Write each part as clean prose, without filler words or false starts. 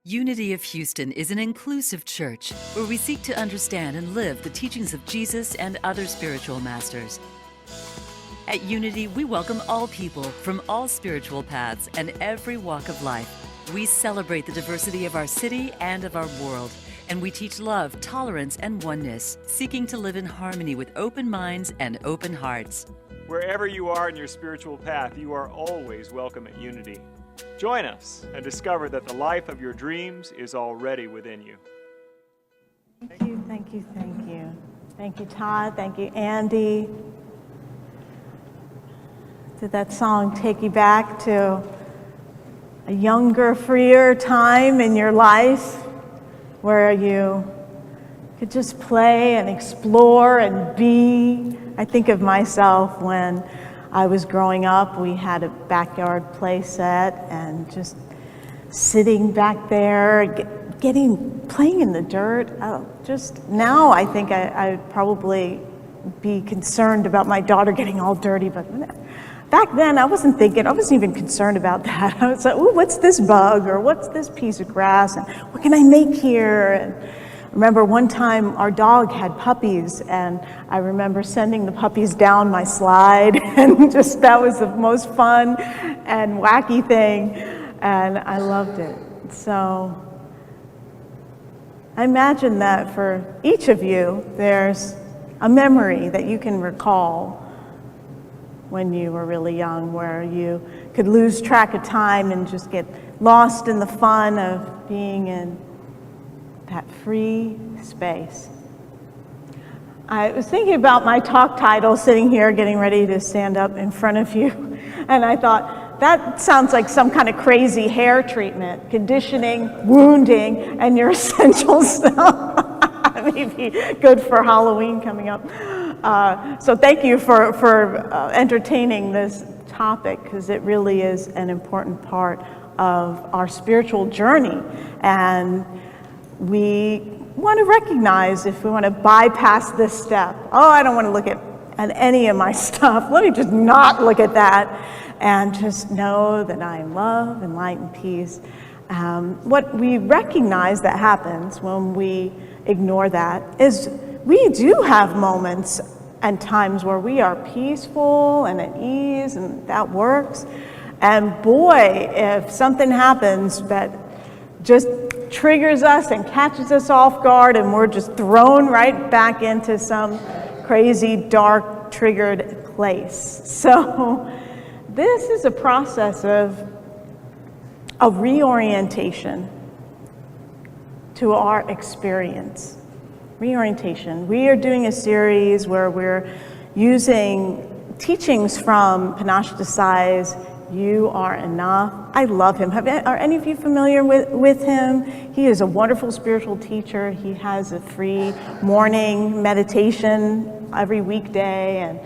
Unity of Houston is an inclusive church where we seek to understand and live the teachings of Jesus and other spiritual masters. At Unity, we welcome all people from all spiritual paths and every walk of life. We celebrate the diversity of our city and of our world, and we teach love, tolerance, and oneness, seeking to live in harmony with open minds and open hearts. Wherever you are in your spiritual path, you are always welcome at Unity. Join us and discover that the life of your dreams is already within you. Thank you, thank you, thank you. Thank you, Todd. Thank you, Andy. Did that song take you back to a younger, freer time in your life where you could just play and explore and be? I think of myself when I was growing up. We had a backyard play set and just sitting back there, playing in the dirt. Just now I think I'd probably be concerned about my daughter getting all dirty, but back then I wasn't even concerned about that. I was like, ooh, what's this bug, or what's this piece of grass, and what can I make here? And I remember one time our dog had puppies, and I remember sending the puppies down my slide, and just that was the most fun and wacky thing, and I loved it. So I imagine that for each of you, there's a memory that you can recall when you were really young, where you could lose track of time and just get lost in the fun of being in that free space. I was thinking about my talk title, sitting here getting ready to stand up in front of you, and I thought, that sounds like some kind of crazy hair treatment, conditioning, wounding, and your essential self. Maybe good for Halloween coming up. So thank you for entertaining this topic, because it really is an important part of our spiritual journey. And we want to recognize if we want to bypass this step. Oh, I don't want to look at any of my stuff. Let me just not look at that and just know that I am love and light and peace. What we recognize that happens when we ignore that is we do have moments and times where we are peaceful and at ease, and that works. And boy, if something happens that just triggers us and catches us off guard, and we're just thrown right back into some crazy, dark, triggered place. So this is a process of reorientation to our experience. Reorientation. We are doing a series where we're using teachings from Panache Desai's You Are Enough. I love him. Are any of you familiar with him? He is a wonderful spiritual teacher. He has a free morning meditation every weekday, and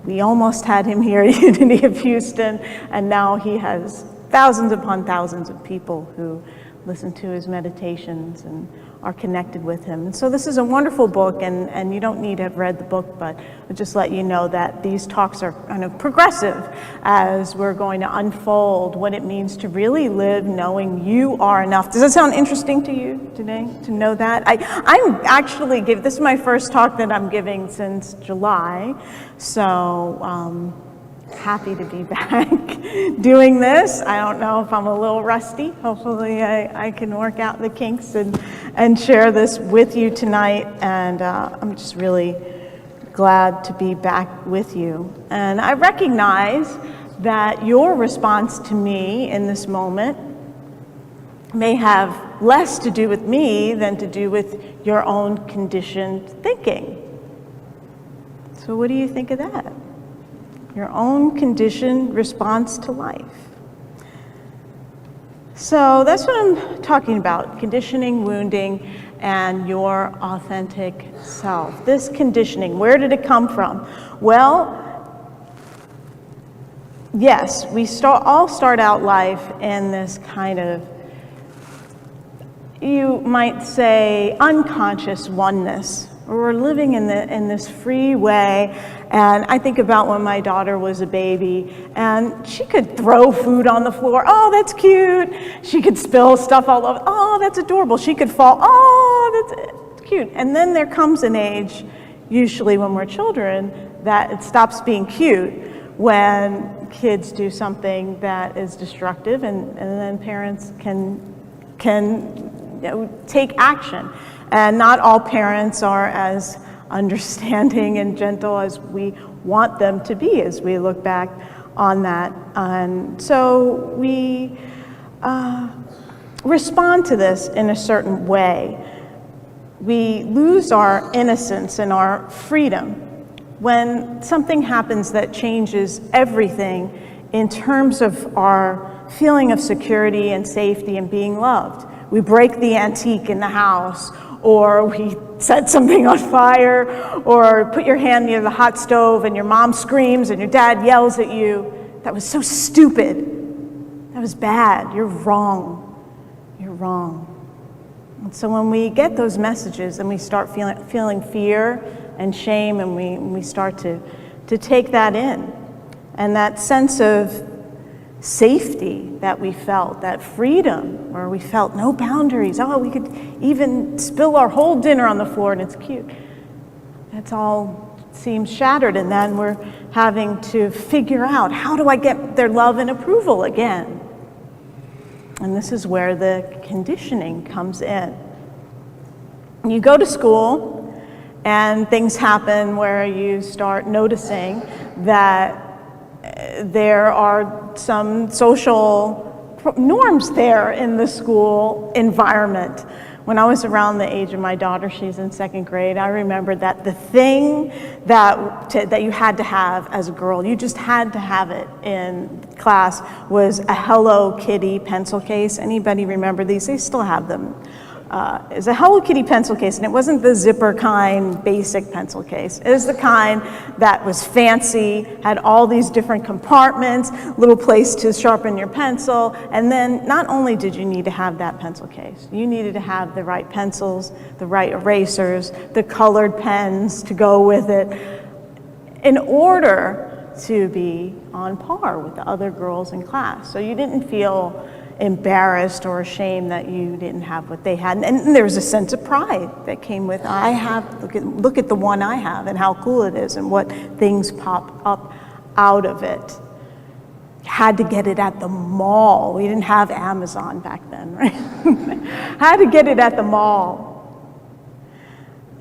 we almost had him here at Unity of Houston, and now he has thousands upon thousands of people who listen to his meditations and are connected with him. And so this is a wonderful book, and you don't need to have read the book, but I'll just let you know that these talks are kind of progressive as we're going to unfold what it means to really live knowing you are enough. Does that sound interesting to you today, to know that? I'm actually this is my first talk that I'm giving since July, so happy to be back doing this. I don't know if I'm a little rusty. Hopefully I can work out the kinks and share this with you tonight. And I'm just really glad to be back with you. And I recognize that your response to me in this moment may have less to do with me than to do with your own conditioned thinking. So what do you think of that? Your own conditioned response to life. So that's what I'm talking about, conditioning, wounding, and your authentic self. This conditioning, where did it come from? Well, yes, we all start out life in this kind of, you might say, unconscious oneness. We're living in this free way, And I think about when my daughter was a baby, and she could throw food on the floor. Oh, that's cute. She could spill stuff all over. Oh, that's adorable. She could fall. Oh, that's cute. And then there comes an age, usually when we're children, that it stops being cute when kids do something that is destructive, and then parents can take action. And not all parents are as understanding and gentle as we want them to be as we look back on that. And so we respond to this in a certain way. We lose our innocence and our freedom when something happens that changes everything in terms of our feeling of security and safety and being loved. We break the antique in the house, or we set something on fire, or put your hand near the hot stove and your mom screams and your dad yells at you. That was so stupid. That was bad. You're wrong. You're wrong. And so when we get those messages and we start feeling fear and shame, and we start to take that in, and that sense of safety that we felt, that freedom where we felt no boundaries. Oh, we could even spill our whole dinner on the floor and it's cute. That's all seems shattered, and then we're having to figure out, how do I get their love and approval again? And this is where the conditioning comes in. You go to school and things happen where you start noticing that there are some social norms there in the school environment. When I was around the age of my daughter, she's in 2nd grade, I remember that the thing that you had to have as a girl, you just had to have it in class, was a Hello Kitty pencil case. Anybody remember these? They still have them. It was a Hello Kitty pencil case, and it wasn't the zipper kind, basic pencil case. It was the kind that was fancy, had all these different compartments, little place to sharpen your pencil, and then not only did you need to have that pencil case, you needed to have the right pencils, the right erasers, the colored pens to go with it, in order to be on par with the other girls in class. So you didn't feel embarrassed or ashamed that you didn't have what they had. And there was a sense of pride that came with, look at the one I have and how cool it is and what things pop up out of it. Had to get it at the mall. We didn't have Amazon back then, right? Had to get it at the mall.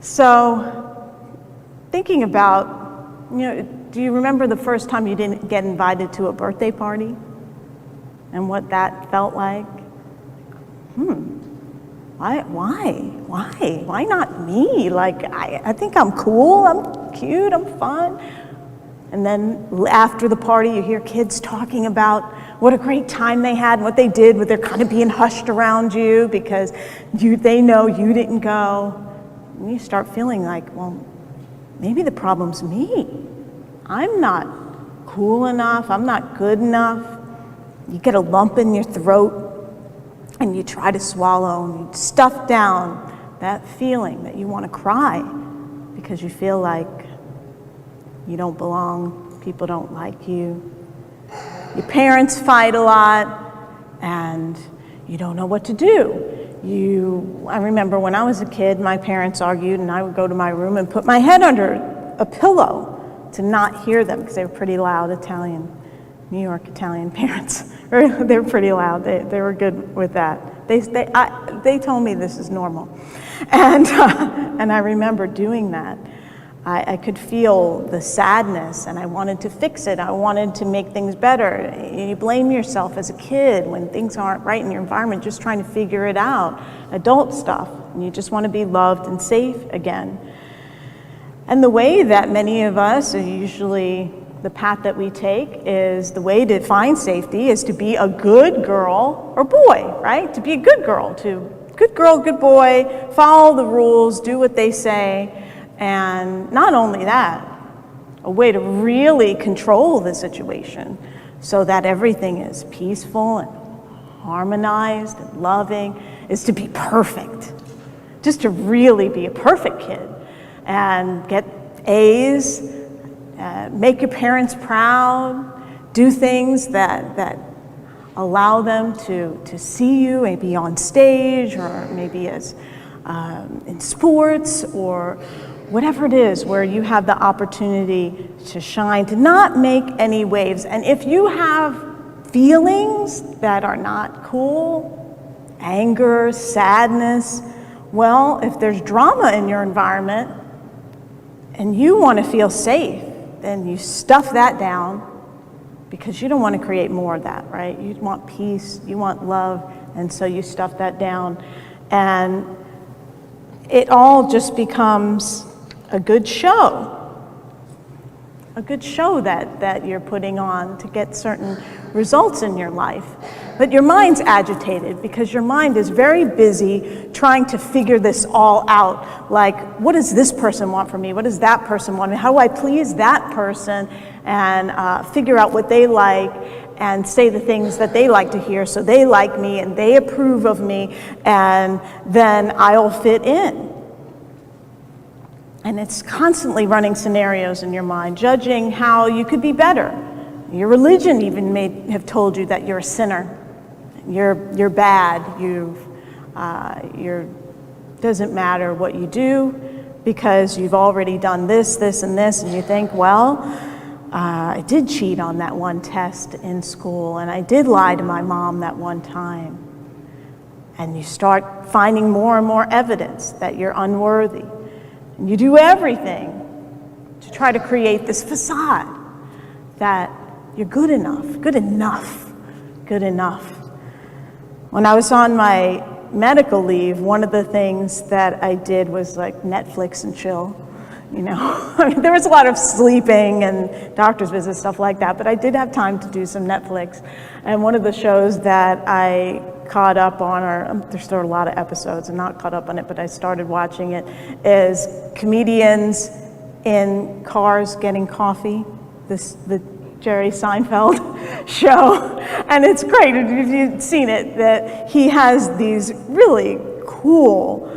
So thinking about, do you remember the first time you didn't get invited to a birthday party? And what that felt like? Why not me? Like, I think I'm cool, I'm cute, I'm fun. And then after the party, you hear kids talking about what a great time they had and what they did, but they're kind of being hushed around you because they know you didn't go. And you start feeling like, well, maybe the problem's me. I'm not cool enough, I'm not good enough. You get a lump in your throat and you try to swallow and you stuff down that feeling that you want to cry because you feel like you don't belong, people don't like you. Your parents fight a lot and you don't know what to do. I remember when I was a kid, my parents argued and I would go to my room and put my head under a pillow to not hear them because they were pretty loud New York Italian parents. They were pretty loud. They were good with that. They told me this is normal, and I remember doing that. I could feel the sadness, and I wanted to fix it. I wanted to make things better. You blame yourself as a kid when things aren't right in your environment, just trying to figure it out. Adult stuff, and you just want to be loved and safe again. And the way that many of us are usually. The path that we take is the way to find safety is to be a good girl or boy, right? To be a good girl, good boy, follow the rules, do what they say. And not only that, a way to really control the situation so that everything is peaceful and harmonized and loving is to be perfect. Just to really be a perfect kid and get A's make your parents proud, do things that allow them to see you, maybe on stage or maybe as in sports or whatever it is where you have the opportunity to shine, to not make any waves. And if you have feelings that are not cool, anger, sadness, well, if there's drama in your environment and you want to feel safe, then you stuff that down because you don't want to create more of that, right? You want peace, you want love, and so you stuff that down. And it all just becomes a good show that you're putting on to get certain results in your life. But your mind's agitated because your mind is very busy trying to figure this all out. Like, what does this person want from me? What does that person want? How do I please that person and figure out what they like and say the things that they like to hear so they like me and they approve of me, and then I'll fit in. And it's constantly running scenarios in your mind, judging how you could be better. Your religion even may have told you that you're a sinner. You're bad. Doesn't matter what you do because you've already done this, this, and this, and you think, well, I did cheat on that one test in school, and I did lie to my mom that one time. And you start finding more and more evidence that you're unworthy. And you do everything to try to create this facade that you're good enough. When I was on my medical leave, one of the things that I did was like Netflix and chill. You know, I mean, there was a lot of sleeping and doctor's visits, stuff like that, but I did have time to do some Netflix. And one of the shows that I caught up on, or there's still a lot of episodes, I'm not caught up on it, but I started watching it, is comedians in cars getting coffee, the Jerry Seinfeld show. And it's great, if you've seen it, that he has these really cool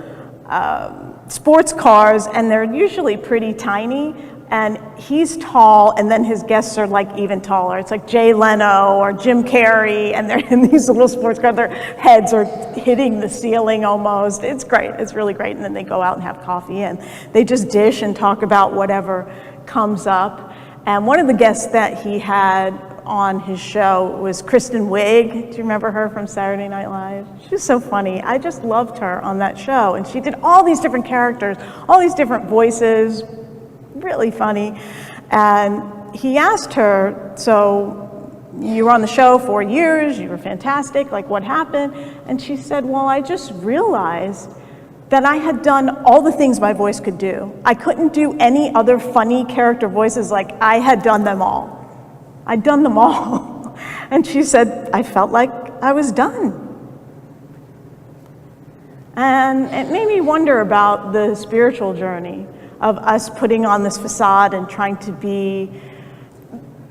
sports cars, and they're usually pretty tiny, and he's tall, and then his guests are like even taller. It's like Jay Leno or Jim Carrey, and they're in these little sports cars. Their heads are hitting the ceiling almost. It's great. It's really great. And then they go out and have coffee, and they just dish and talk about whatever comes up. And one of the guests that he had on his show was Kristen Wiig. Do you remember her from Saturday Night Live? She's so funny. I just loved her on that show. And she did all these different characters, all these different voices, really funny. And he asked her, so you were on the show 4 years, you were fantastic, like what happened? And she said, well, I just realized that I had done all the things my voice could do. I couldn't do any other funny character voices, like I had done them all. I'd done them all. And she said, I felt like I was done. And it made me wonder about the spiritual journey of us putting on this facade and trying to be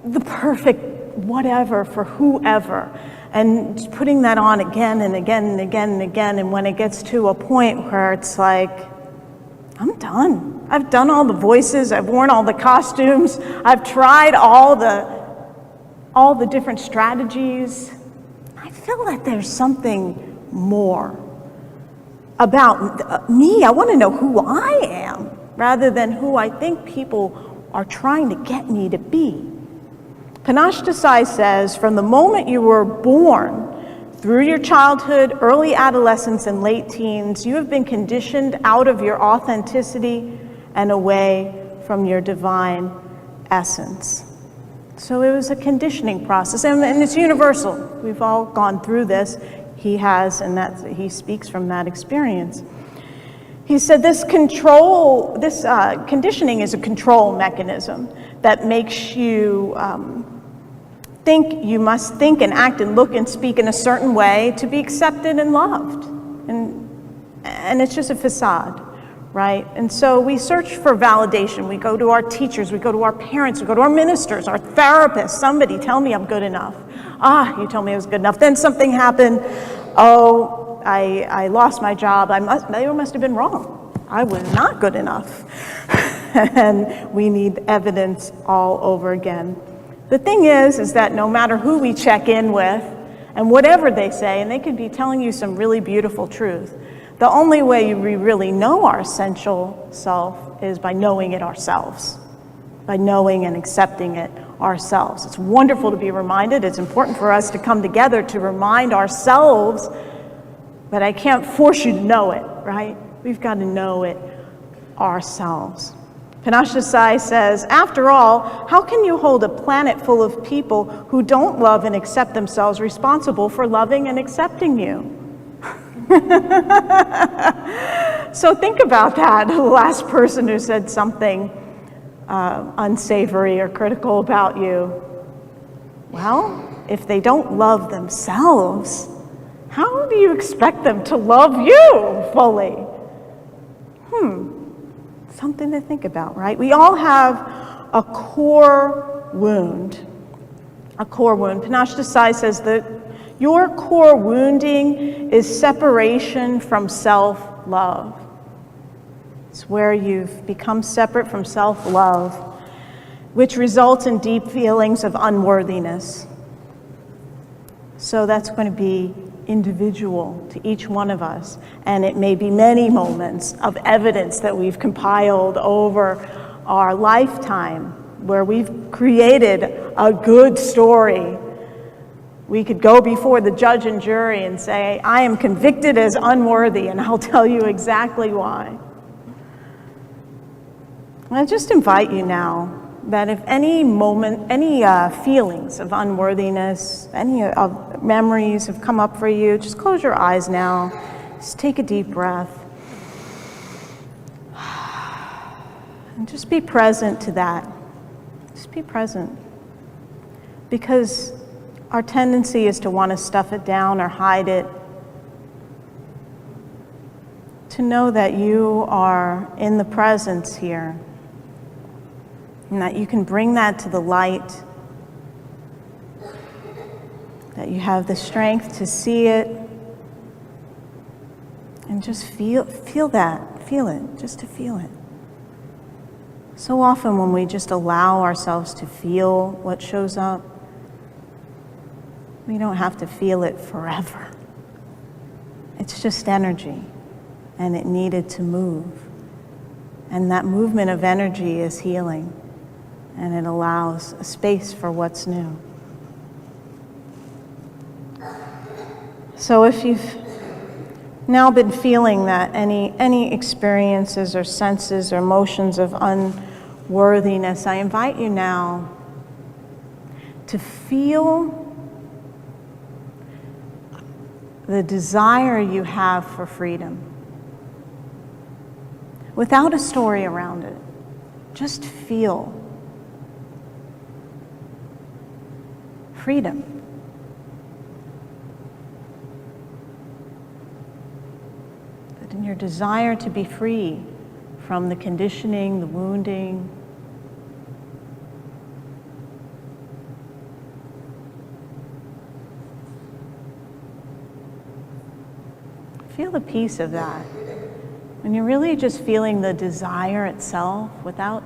the perfect whatever for whoever, and just putting that on again and again and again and again. And when it gets to a point where it's like, I'm done. I've done all the voices, I've worn all the costumes, I've tried all the different strategies. I feel that there's something more about me. I want to know who I am rather than who I think people are trying to get me to be. Panache Desai says, from the moment you were born, through your childhood, early adolescence, and late teens, you have been conditioned out of your authenticity and away from your divine essence. So it was a conditioning process, and it's universal. We've all gone through this. He has, and he speaks from that experience. He said this conditioning is a control mechanism that makes you think you must think and act and look and speak in a certain way to be accepted and loved. And it's just a facade, right? And so we search for validation. We go to our teachers, we go to our parents, we go to our ministers, our therapists. Somebody tell me I'm good enough. You told me I was good enough. Then something happened. Oh, I lost my job. They must have been wrong. I was not good enough. and we need evidence all over again. The thing is that no matter who we check in with, and whatever they say, and they could be telling you some really beautiful truth, the only way we really know our essential self is by knowing it ourselves, by knowing and accepting it ourselves. It's wonderful to be reminded. It's important for us to come together to remind ourselves, but I can't force you to know it, right? We've got to know it ourselves. Panache Desai says, after all, how can you hold a planet full of people who don't love and accept themselves responsible for loving and accepting you? So think about that, the last person who said something unsavory or critical about you. Well, if they don't love themselves, how do you expect them to love you fully? Something to think about, right? We all have a core wound. A core wound. Panache Desai says that your core wounding is separation from self-love. It's where you've become separate from self-love, which results in deep feelings of unworthiness. So that's going to be individual to each one of us, and it may be many moments of evidence that we've compiled over our lifetime where we've created a good story. We could go before the judge and jury and say, I am convicted as unworthy, and I'll tell you exactly why. I just invite you now that if any moment, any feelings of unworthiness, any of memories have come up for you, just close your eyes now. Just take a deep breath. And just be present to that. Just be present. Because our tendency is to want to stuff it down or hide it. To know that you are in the presence here. And that you can bring that to the light, that you have the strength to see it, and just feel that, feel it, just to feel it. So often when we just allow ourselves to feel what shows up, we don't have to feel it forever. It's just energy, and it needed to move. And that movement of energy is healing. And it allows a space for what's new. So if you've now been feeling that any experiences or senses or emotions of unworthiness, I invite you now to feel the desire you have for freedom without a story around it. Just feel freedom. That in your desire to be free from the conditioning, the wounding, feel the peace of that. When you're really just feeling the desire itself without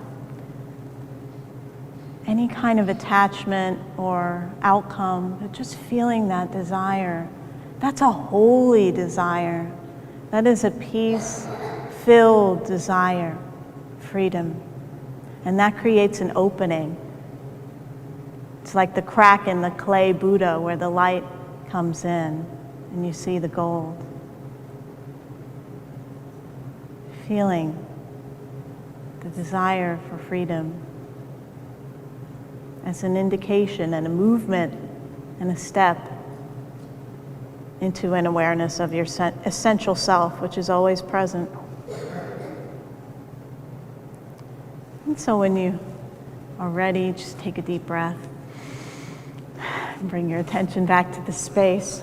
any kind of attachment or outcome, but just feeling that desire. That's a holy desire. That is a peace-filled desire, freedom. And that creates an opening. It's like the crack in the clay Buddha where the light comes in and you see the gold. Feeling the desire for freedom as an indication and a movement and a step into an awareness of your essential self, which is always present. And so when you are ready, just take a deep breath and bring your attention back to the space.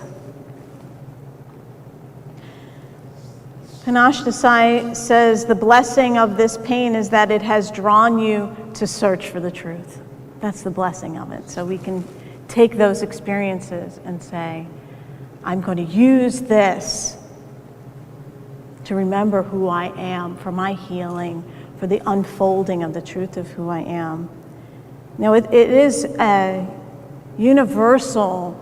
Panache Desai says the blessing of this pain is that it has drawn you to search for the truth. That's the blessing of it. So we can take those experiences and say, I'm going to use this to remember who I am, for my healing, for the unfolding of the truth of who I am. Now, it is a universal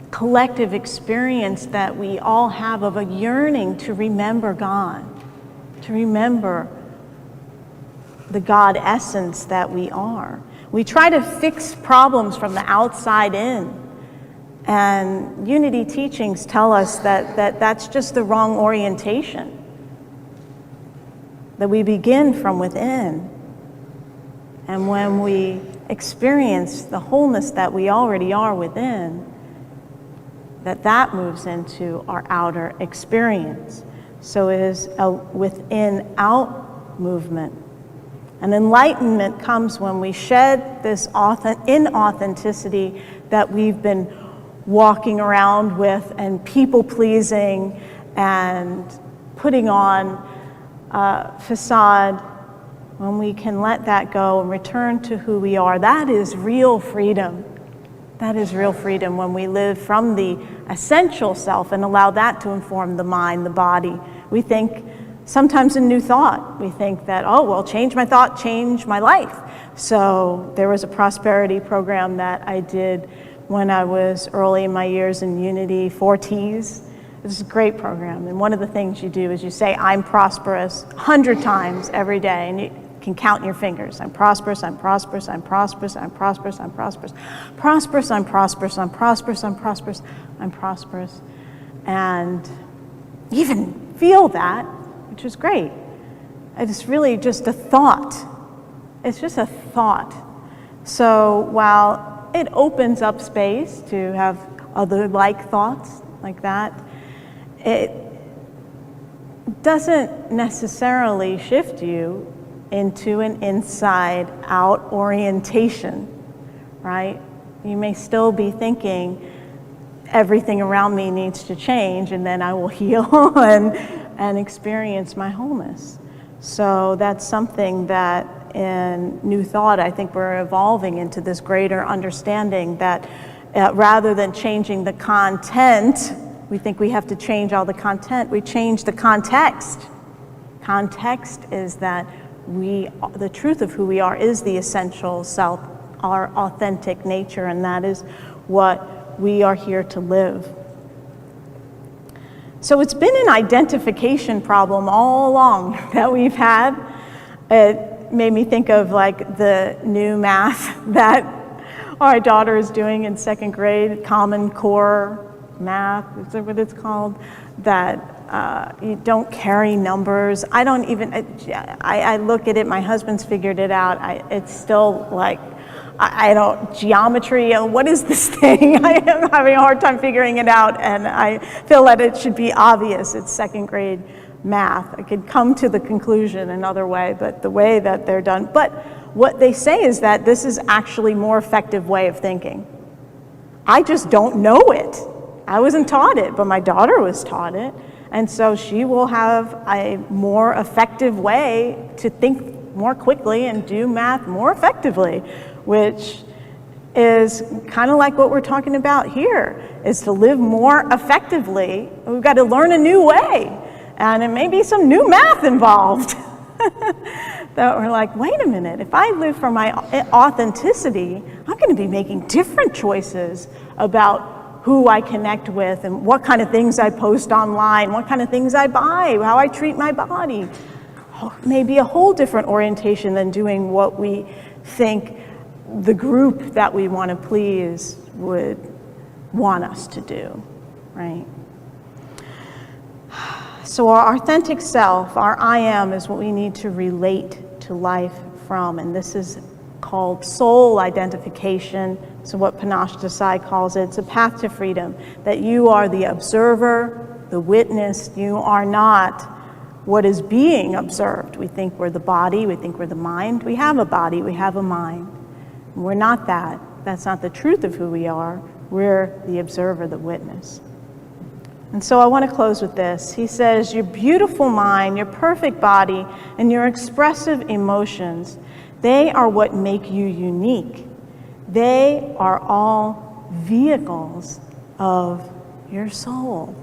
collective experience that we all have of a yearning to remember God, to remember the God essence that we are. We try to fix problems from the outside in, and unity teachings tell us that that's just the wrong orientation, that we begin from within. And when we experience the wholeness that we already are within, that moves into our outer experience. So it is a within-out movement. And enlightenment comes when we shed this inauthenticity that we've been walking around with and people-pleasing and putting on a facade. When we can let that go and return to who we are, that is real freedom. That is real freedom when we live from the essential self and allow that to inform the mind, the body. We think sometimes in new thought, we think that, oh, well, change my thought, change my life. So there was a prosperity program that I did when I was early in my years in Unity, 4 T's. This is a great program. And one of the things you do is you say, I'm prosperous 100 times every day. And you can count your fingers. I'm prosperous, I'm prosperous, I'm prosperous, I'm prosperous, I'm prosperous. Prosperous, I'm prosperous, I'm prosperous, I'm prosperous, I'm prosperous. And even feel that, which is great. It's really just a thought. It's just a thought. So while it opens up space to have other like thoughts like that, it doesn't necessarily shift you into an inside-out orientation, right? You may still be thinking everything around me needs to change and then I will heal and experience my wholeness. So that's something that in New Thought, I think we're evolving into this greater understanding that rather than changing the content, we think we have to change all the content, we change the context. Context is that the truth of who we are is the essential self, our authentic nature, and that is what we are here to live. So it's been an identification problem all along that we've had. It made me think of like the new math that our daughter is doing in 2nd grade, Common Core math, is that what it's called? That you don't carry numbers. I don't even, I look at it, my husband's figured it out. It's still like, I don't, geometry, what is this thing? I am having a hard time figuring it out, and I feel that it should be obvious. It's 2nd grade math. I could come to the conclusion another way, but the way that they're done. But what they say is that this is actually a more effective way of thinking. I just don't know it. I wasn't taught it, but my daughter was taught it. And so she will have a more effective way to think more quickly and do math more effectively, which is kind of like what we're talking about here, is to live more effectively. We've got to learn a new way, and it may be some new math involved. That we're like, wait a minute, if I live from my authenticity, I'm going to be making different choices about who I connect with and what kind of things I post online, what kind of things I buy, how I treat my body. Maybe a whole different orientation than doing what we think the group that we want to please would want us to do, right? So our authentic self, our I am, is what we need to relate to life from, and this is called soul identification. So what Panache Desai calls it, it's a path to freedom, that you are the observer, the witness. You are not what is being observed. We think we're the body, we think we're the mind. We have a body, we have a mind. We're not that. That's not the truth of who we are. We're the observer, the witness. And so I want to close with this. He says, your beautiful mind, your perfect body, and your expressive emotions, they are what make you unique. They are all vehicles of your soul,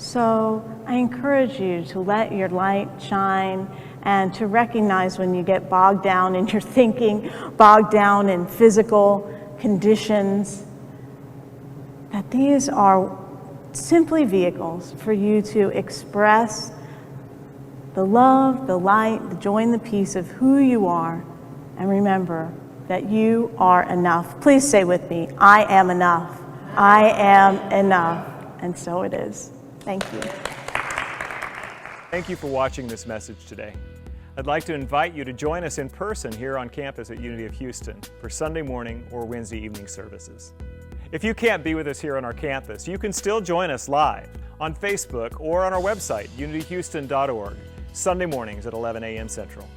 So I encourage you to let your light shine and to recognize when you get bogged down in your thinking, bogged down in physical conditions, that these are simply vehicles for you to express the love, the light, the joy, and the peace of who you are. And remember that you are enough. Please say with me, I am enough. I am enough. And so it is. Thank you. Thank you for watching this message today. I'd like to invite you to join us in person here on campus at Unity of Houston for Sunday morning or Wednesday evening services. If you can't be with us here on our campus, you can still join us live on Facebook or on our website, unityhouston.org, Sunday mornings at 11 a.m. Central.